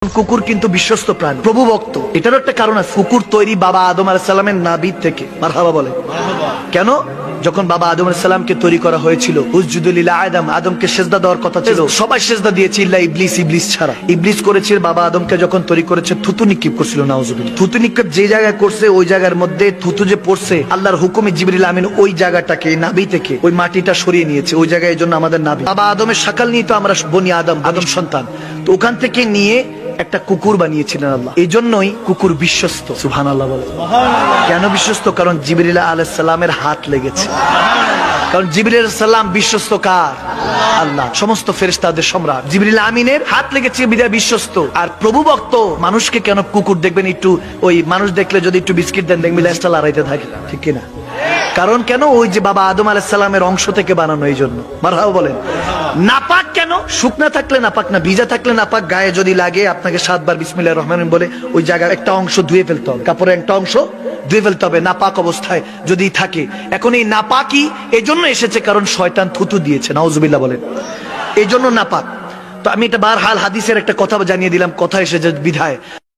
কুকুর কিন্তু বিশ্বস্ত প্রাণী, প্রভু ভক্ত। এটারও একটা কারণ আছে। কুকুর তৈরি বাবা আদম আলাইহিস সালামের নাভির থেকে। মারহাবা বলে। কেন? যখন বাবা আদম আলাইহিস সালামকে তৈরি করা হয়েছিল, উসজুদু লিল আদম, আদমকে সিজদা দেওয়ার কথা ছিল, সবাই সিজদা দিয়েছে ইল্লা ইবলিস, ইবলিস ছাড়া। ইবলিস করেছে বাবা আদমকে যখন তৈরি করেছে, থুতু নিক্ষেপ করছিল, নাউজুবিল্লাহ। থুতু নিক্ষেপ যে জায়গায় করছে, ওই জায়গার মধ্যে থুতু যে পড়ছে, আল্লাহর হুকুমে জিবরিল আমিন ওই জায়গাটাকে, নাভি থেকে ওই মাটিটা সরিয়ে নিয়েছে। ওই জায়গায় এই জন্য আমাদের নাভি। বাবা আদমের শাকাল নিয়ে তো আমরা বনি আদম, আদম সন্তান। তো ওখান থেকে নিয়ে একটা কুকুর বানিয়েছিলেন আল্লাহ। এই জন্যই কুকুর বিশ্বস্ত। সুবহানাল্লাহ বলে। কেন বিশ্বস্ত? কারণ জিবরিল আলাইহিস সালামের হাত লেগেছে। কারণ জিবরিল আলাইহিস সালাম বিশ্বস্ত কার? আল্লাহ। সমস্ত ফেরেশতাদের সম্রাট জিবরিল আমিনের হাত লেগেছে, বিদায় বিশ্বস্ত। আর প্রভু ভক্ত মানুষকে কেন কুকুর দেখবেন, একটু ওই মানুষ দেখলে যদি একটু বিস্কিট দেন, দেখবেন লেজটা লড়াইতে থাকে, ঠিক কিনা? কারণ কেন? ওই যে বাবা আদম আলাইহিস সালামের অংশ থেকে বানানো, এই জন্য। মারহাবা বলেন। নাপাক কেন? শুকনা থাকলে নাপাক না, ভিজা থাকলে নাপাক। গায়ে যদি লাগে, আপনাকে 7 বার বিসমিল্লাহির রহমানির রহিম বলে ওই জায়গায় একটা অংশ ধুয়ে ফেলতে হবে, কাপড়ের একটা অংশ ধুয়ে ফেলতে হবে, নাপাক অবস্থায় যদি থাকে। এখন এই নাপাকি এই জন্য এসেছে কারণ শয়তান থুতু দিয়েছে, নাউজুবিল্লাহ বলেন। এই জন্য নাপাক। তো আমি এটা বারহাল হাদিসের একটা কথা জানিয়ে দিলাম, কথা এসেছে বিধায়।